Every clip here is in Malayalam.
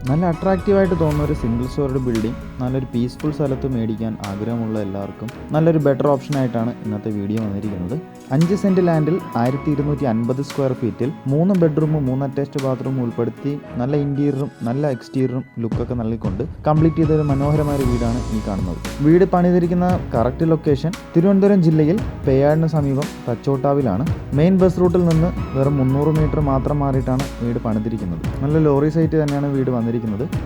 നല്ല അട്രാക്റ്റീവായിട്ട് തോന്നുന്ന ഒരു സിംഗിൾ സ്റ്റോറിഡ് ബിൽഡിംഗ് നല്ലൊരു പീസ്ഫുൾ സ്ഥലത്ത് മേടിക്കാൻ ആഗ്രഹമുള്ള എല്ലാവർക്കും നല്ലൊരു ബെറ്റർ ഓപ്ഷനായിട്ടാണ് ഇന്നത്തെ വീഡിയോ വന്നിരിക്കുന്നത്. 5 സെൻറ്റ് ലാൻഡിൽ 1250 സ്ക്വയർ ഫീറ്റിൽ 3 ബെഡ്റൂമും 3 അറ്റാച്ച്ഡ് ബാത്റൂമും ഉൾപ്പെടുത്തി നല്ല ഇൻറ്റീരിയറും നല്ല എക്സ്റ്റീരിയറും ലുക്കൊക്കെ നൽകിക്കൊണ്ട് കംപ്ലീറ്റ് ചെയ്തൊരു മനോഹരമായ വീടാണ് ഈ കാണുന്നത്. വീട് പണിതിരിക്കുന്ന കറക്റ്റ് ലൊക്കേഷൻ തിരുവനന്തപുരം ജില്ലയിൽ പേയാടിന് സമീപം തച്ചോട്ടാവിലാണ്. മെയിൻ ബസ് റൂട്ടിൽ നിന്ന് വെറും 300 മീറ്റർ മാത്രം മാറിയിട്ടാണ് വീട് പണിതിരിക്കുന്നത്. നല്ല ലോറി സൈറ്റ് തന്നെയാണ് വീട് വന്നിരിക്കുന്നത്.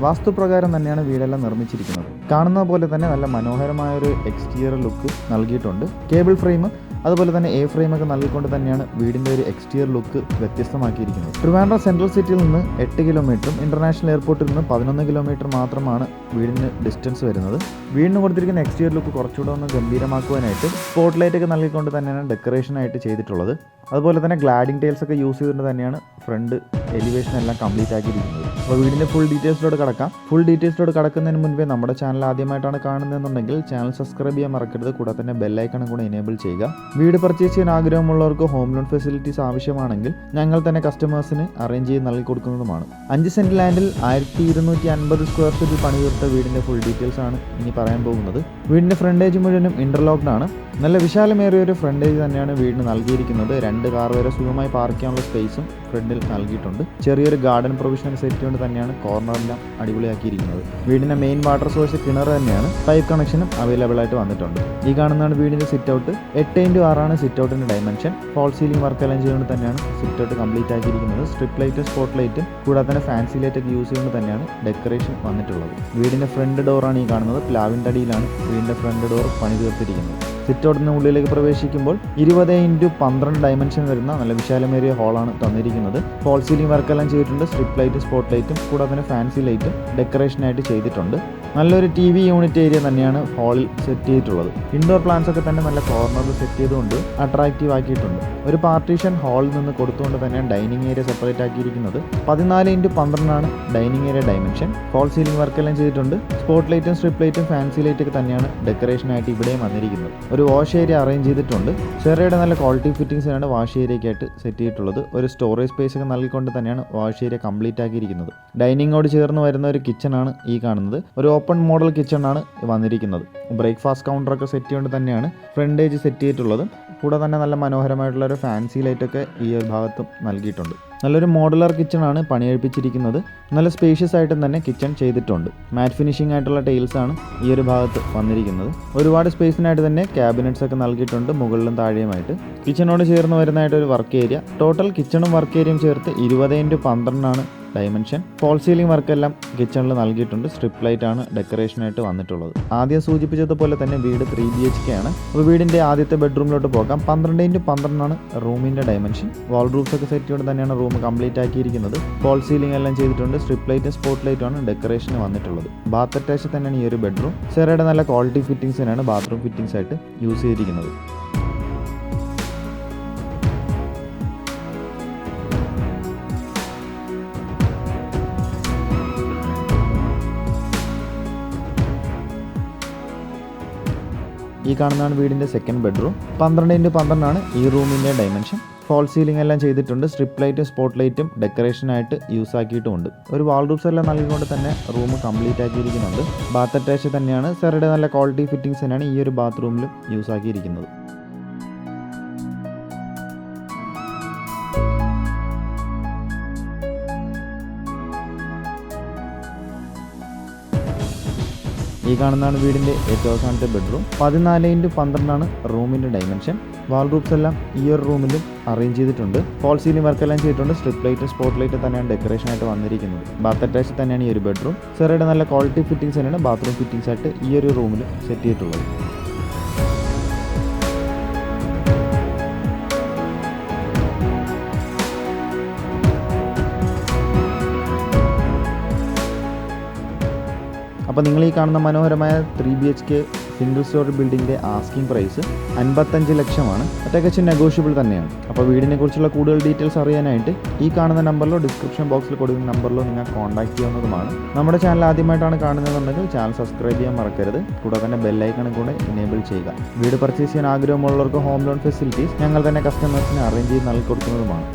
വാസ്തുപ്രകാരം തന്നെയാണ് വീടെല്ലാം നിർമ്മിച്ചിരിക്കുന്നത്. കാണുന്ന പോലെ തന്നെ നല്ല മനോഹരമായ ഒരു എക്സ്റ്റീരിയർ ലുക്ക് നൽകിയിട്ടുണ്ട്. കേബിൾ ഫ്രെയിം അതുപോലെ തന്നെ എ ഫ്രെയിമൊക്കെ നൽകിക്കൊണ്ട് തന്നെയാണ് വീടിൻ്റെ ഒരു എക്സ്റ്റീരിയർ ലുക്ക് വ്യത്യസ്തമാക്കിയിരിക്കുന്നത്. ട്രിവാൻഡ്രം സെൻട്രൽ സിറ്റിയിൽ നിന്ന് 8 കിലോമീറ്ററും ഇന്റർനാഷണൽ എയർപോർട്ടിൽ നിന്ന് 11 കിലോമീറ്റർ മാത്രമാണ് വീടിന് ഡിസ്റ്റൻസ് വരുന്നത്. വീടിന് കൊടുത്തിരിക്കുന്ന എക്സ്റ്റീരിയർ ലുക്ക് കുറച്ചുകൂടെ ഒന്ന് ഗംഭീരമാക്കുവാനായിട്ട് സ്പോട്ട് ലൈറ്റ് ഒക്കെ നൽകിക്കൊണ്ട് തന്നെയാണ് ഡെക്കറേഷൻ ആയിട്ട് ചെയ്തിട്ടുള്ളത്. അതുപോലെ തന്നെ ഗ്ലാഡിംഗ് ടൈൽസ് ഒക്കെ യൂസ് ചെയ്തുകൊണ്ട് തന്നെയാണ് ഫ്രണ്ട് എലിവേഷൻ എല്ലാം കംപ്ലീറ്റ് ആക്കിയിരിക്കുന്നത്. അപ്പോൾ വീടിൻ്റെ ഫുൾ ഡീറ്റെയിൽസിലോട്ട് കടക്കാം. ഫുൾ ഡീറ്റെയിൽസിലോട്ട് കടക്കുന്നതിന് മുൻപേ നമ്മുടെ ചാനൽ ആദ്യമായിട്ടാണ് കാണുന്നതെന്നുണ്ടെങ്കിൽ ചാനൽ സബ്സ്ക്രൈബ് ചെയ്യാൻ മറക്കരുത്. കൂടെ തന്നെ ബെല്ലൈക്കണും കൂടെ എനേബിൾ ചെയ്യുക. വീട് പർച്ചേസ് ചെയ്യാൻ ആഗ്രഹമുള്ളവർക്ക് ഹോം ലോൺ ഫെസിലിറ്റീസ് ആവശ്യമാണെങ്കിൽ ഞങ്ങൾ തന്നെ കസ്റ്റമേഴ്സിന് അറേഞ്ച് ചെയ്ത് നൽകി കൊടുക്കുന്നതുമാണ്. 5 സെൻറ്റ് ലാൻഡിൽ 1250 സ്ക്വയർ ഫീറ്റിൽ പണി തീർത്ത വീടിൻ്റെ ഫുൾ ഡീറ്റെയിൽസ് ആണ് ഇനി പറയാൻ പോകുന്നത്. വീടിൻ്റെ ഫ്രണ്ടേജ് മുഴുവനും ഇൻ്റർലോക്ക്ഡ് ആണ്. നല്ല വിശാലമേറിയ ഒരു ഫ്രണ്ടേജ് തന്നെയാണ് വീടിന് നൽകിയിരിക്കുന്നത്. 2 കാർ വരെ സുഖമായി പാർക്ക് ചെയ്യാനുള്ള സ്പേസും ഫ്രണ്ടിൽ നൽകിയിട്ടുണ്ട്. ചെറിയൊരു ഗാർഡൻ പ്രൊവിഷൻ സെറ്റ് കൊണ്ട് തന്നെയാണ് കോർണറെല്ലാം അടിപൊളിയാക്കിയിരിക്കുന്നത്. വീടിൻ്റെ മെയിൻ വാട്ടർ സോഴ്സ് കിണർ തന്നെയാണ്. പൈപ്പ് കണക്ഷനും അവൈലബിൾ ആയിട്ട് വന്നിട്ടുണ്ട്. ഈ കാണുന്നതാണ് വീടിൻ്റെ സിറ്റ് ഔട്ട്. 8x6 സിറ്റ് ഔട്ടിൻ്റെ ഡയമെൻഷൻ. ഫോൾ സീലിംഗ് വർക്ക് എല്ലാം ചെയ്തുകൊണ്ട് തന്നെയാണ് സിറ്റ് ഔട്ട് കംപ്ലീറ്റ് ആക്കിയിരിക്കുന്നത്. സ്ട്രിപ്പ് ലൈറ്റ് സ്പോട്ട് ലൈറ്റും കൂടാതെ തന്നെ ഫാൻസി ലൈറ്റ് ഒക്കെ യൂസ് ചെയ്തുകൊണ്ട് തന്നെയാണ് ഡെക്കറേഷൻ വന്നിട്ടുള്ളത്. വീടിൻ്റെ ഫ്രണ്ട് ഡോറാണ് ഈ കാണുന്നത്. പ്ലാവിൻ്റെ അടിയിലാണ് വീടിൻ്റെ ഫ്രണ്ട് ഡോർ പണി തീർത്തിരിക്കുന്നത്. സിറ്റ് ഔട്ടിന് ഉള്ളിലേക്ക് പ്രവേശിക്കുമ്പോൾ 20x12 ഡയമെൻഷൻ വരുന്ന നല്ല വിശാലമേറിയ ഹോളാണ് തന്നിരിക്കുന്നത്. ഫോൾ സീലിംഗ് വർക്കെല്ലാം ചെയ്തിട്ടുണ്ട്. സ്ട്രിപ്പ് ലൈറ്റ് സ്പോട്ട് ലൈറ്റും കൂടാതെ തന്നെ ഫാൻസി ലൈറ്റും ഡെക്കറേഷനായിട്ട് ചെയ്തിട്ടുണ്ട്. നല്ലൊരു TV യൂണിറ്റ് ഏരിയ തന്നെയാണ് ഹാളിൽ സെറ്റ് ചെയ്തിട്ടുള്ളത്. ഇൻഡോർ പ്ലാന്റ്സ് ഒക്കെ തന്നെ നല്ല കോർണറിൽ സെറ്റ് ചെയ്തുകൊണ്ട് അട്രാക്റ്റീവ് ആക്കിയിട്ടുണ്ട്. ഒരു പാർട്ടീഷൻ ഹാളിൽ നിന്ന് കൊടുത്തുകൊണ്ട് തന്നെയാണ് ഡൈനിങ് ഏരിയ സെപ്പറേറ്റ് ആക്കിയിരിക്കുന്നത്. 14x12 dining area dimension. False ceiling വർക്കെല്ലാം ചെയ്തിട്ടുണ്ട്. സ്പോട്ട് ലൈറ്റും സ്ട്രിപ്പ് ലൈറ്റും ഫാൻസി ലൈറ്റ് ഒക്കെ തന്നെയാണ് ഡെക്കറേഷനായിട്ട് ഇവിടെയും വന്നിരിക്കുന്നത്. ഒരു വാഷ് ഏരിയ അറേഞ്ച് ചെയ്തിട്ടുണ്ട്. ചെറിയുടെ നല്ല ക്വാളിറ്റി ഫിറ്റിംഗ്സിനാണ് വാഷ് ഏരിയയ്ക്കായിട്ട് സെറ്റ് ചെയ്തിട്ടുള്ളത്. ഒരു സ്റ്റോറേജ് സ്പേസ് ഒക്കെ നൽകിക്കൊണ്ട് തന്നെയാണ് വാഷ് ഏരിയ കംപ്ലീറ്റ് ആക്കിയിരിക്കുന്നത്. ഡൈനിങ്ങോട് ചേർന്ന് വരുന്ന ഒരു കിച്ചണാണ് ഈ കാണുന്നത്. ഒരു ഓപ്പൺ മോഡൽ കിച്ചണാണ് വന്നിരിക്കുന്നത്. ബ്രേക്ക്ഫാസ്റ്റ് കൗണ്ടറൊക്കെ സെറ്റ് ചെയ്തുകൊണ്ട് തന്നെയാണ് ഫ്രണ്ടേജ് സെറ്റ് ചെയ്തിട്ടുള്ളത്. കൂടെ തന്നെ നല്ല മനോഹരമായിട്ടുള്ള ഒരു ഫാൻസി ലൈറ്റൊക്കെ ഈ ഒരു ഭാഗത്തും നൽകിയിട്ടുണ്ട്. നല്ലൊരു മോഡുലർ കിച്ചണാണ് പണിയെടുപ്പിച്ചിരിക്കുന്നത്. നല്ല സ്പേഷ്യസ് ആയിട്ടും തന്നെ കിച്ചൺ ചെയ്തിട്ടുണ്ട്. മാറ്റ് ഫിനിഷിംഗ് ആയിട്ടുള്ള ടൈൽസ് ആണ് ഈ ഒരു ഭാഗത്ത് വന്നിരിക്കുന്നത്. ഒരുപാട് സ്പേസിനായിട്ട് തന്നെ ക്യാബിനറ്റ്സ് ഒക്കെ നൽകിയിട്ടുണ്ട് മുകളിലും താഴെയുമായിട്ട്. കിച്ചണോട് ചേർന്ന് വരുന്നതായിട്ട് ഒരു വർക്ക് ഏരിയ. ടോട്ടൽ കിച്ചണും വർക്ക് ഏരിയയും ചേർത്ത് 20x12 ഡയമെൻഷൻ. ഫോൾ സീലിംഗ് വർക്കെല്ലാം കിച്ചണിൽ നൽകിയിട്ടുണ്ട്. സ്ട്രിപ്പ് ലൈറ്റ് ആണ് ഡെക്കറേഷനായിട്ട് വന്നിട്ടുള്ളത്. ആദ്യം സൂചിപ്പിച്ചതുപോലെ തന്നെ വീട് 3 BHK ആണ്. അപ്പോൾ വീടിൻ്റെ ആദ്യത്തെ ബെഡ്റൂമിലോട്ട് പോകാം. 12x12 റൂമിൻ്റെ ഡയമെൻഷൻ. വാൾ റൂഫ്സ് ഒക്കെ സെറ്റ് ചെയ്തുകൊണ്ട് തന്നെയാണ് റൂം കംപ്ലീറ്റ് ആക്കിയിരിക്കുന്നത്. ഫോൾ സീലിംഗ് എല്ലാം ചെയ്തിട്ടുണ്ട്. സ്ട്രിപ്പ് ലൈറ്റും സ്പോട്ട് ലൈറ്റും ആണ് ഡെക്കറേഷന് വന്നിട്ടുള്ളത്. ബാത്ത് അറ്റാച്ച് തന്നെയാണ് ഈ ഒരു ബെഡ്റൂം. ചെറിയുടെ നല്ല ക്വാളിറ്റി ഫിറ്റിംഗ്സിനാണ് ബാത്റൂം ഫിറ്റിംഗ്സ് ആയിട്ട് യൂസ് ചെയ്തിരിക്കുന്നത്. ഈ കാണുന്നതാണ് വീടിൻ്റെ സെക്കൻഡ് ബെഡ്റൂം. 12x12 ഈ റൂമിൻ്റെ ഡയമെൻഷൻ. ഫോൾ സീലിംഗ് എല്ലാം ചെയ്തിട്ടുണ്ട്. സ്ട്രിപ്പ് ലൈറ്റും സ്പോട്ട് ലൈറ്റും ഡെക്കറേഷനായിട്ട് യൂസ് ആക്കിയിട്ടുമുണ്ട്. ഒരു വാൾ റൂഫ്സ് എല്ലാം നൽകിക്കൊണ്ട് തന്നെ റൂം കംപ്ലീറ്റ് ആക്കിയിരിക്കുന്നുണ്ട്. ബാത്ത് അറ്റാച്ച് തന്നെയാണ്. ചെറുടെ നല്ല ക്വാളിറ്റി ഫിറ്റിംഗ്സ് തന്നെയാണ് ഈ ഒരു ബാത്റൂമിലും യൂസ് ആക്കിയിരിക്കുന്നത്. ഈ കാണുന്നതാണ് വീടിൻ്റെ ഏറ്റവും അവസാനത്തെ ബെഡ്റൂം. 14x12 റൂമിൻ്റെ ഡയമെൻഷൻ. വാൾ റൂഫ്സ് എല്ലാം ഈ ഒരു റൂമിലും അറേഞ്ച് ചെയ്തിട്ടുണ്ട്. ഫോൾ സീലിംഗ് വർക്കെല്ലാം ചെയ്തിട്ടുണ്ട്. സ്ട്രിപ്പ് ലൈറ്റ് സ്പോട്ട് ലൈറ്റ് തന്നെയാണ് ഡെക്കറേഷൻ ആയിട്ട് വന്നിരിക്കുന്നത്. ബാത്ത് അറ്റാച്ച് തന്നെയാണ് ഈ ഒരു ബെഡ്റൂം. ചെറിയുടെ നല്ല ക്വാളിറ്റി ഫിറ്റിംഗ്സ് തന്നെയാണ് ബാത്റൂം ഫിറ്റിംഗ്സ് ആയിട്ട് ഈ ഒരു റൂമിൽ സെറ്റ് ചെയ്തിട്ടുള്ളത്. അപ്പോൾ നിങ്ങൾ ഈ കാണുന്ന മനോഹരമായ 3 BHK സിംഗിൾ സ്റ്റോറി ബിൽഡിങ്ങിൻ്റെ ആസ്കിംഗ് പ്രൈസ് 55 ലക്ഷമാണ്. തികച്ചും നെഗോഷ്യബിൾ തന്നെയാണ്. അപ്പോൾ വീടിനെ കുറിച്ചുള്ള കൂടുതൽ ഡീറ്റെയിൽസ് അറിയാനായിട്ട് ഈ കാണുന്ന നമ്പറിലോ ഡിസ്ക്രിപ്ഷൻ ബോക്സിൽ കൊടുക്കുന്ന നമ്പറിലോ നിങ്ങൾ കോൺടാക്ട് ചെയ്യാവുന്നതുമാണ്. നമ്മുടെ ചാനൽ ആദ്യമായിട്ടാണ് കാണുന്നതെന്നുണ്ടെങ്കിൽ ചാനൽ സബ്സ്ക്രൈബ് ചെയ്യാൻ മറക്കരുത്. കൂടാതെ തന്നെ ബെല്ലൈക്കണും കൂടെ എനേബിൾ ചെയ്യുക. വീട് പർച്ചേസ് ചെയ്യാൻ ആഗ്രഹമുള്ളവർക്ക് ഹോം ലോൺ ഫെസിലിറ്റീസ് ഞങ്ങൾ തന്നെ കസ്റ്റമേഴ്സിന് അറേഞ്ച് ചെയ്ത് നൽകി കൊടുക്കുന്നതുമാണ്.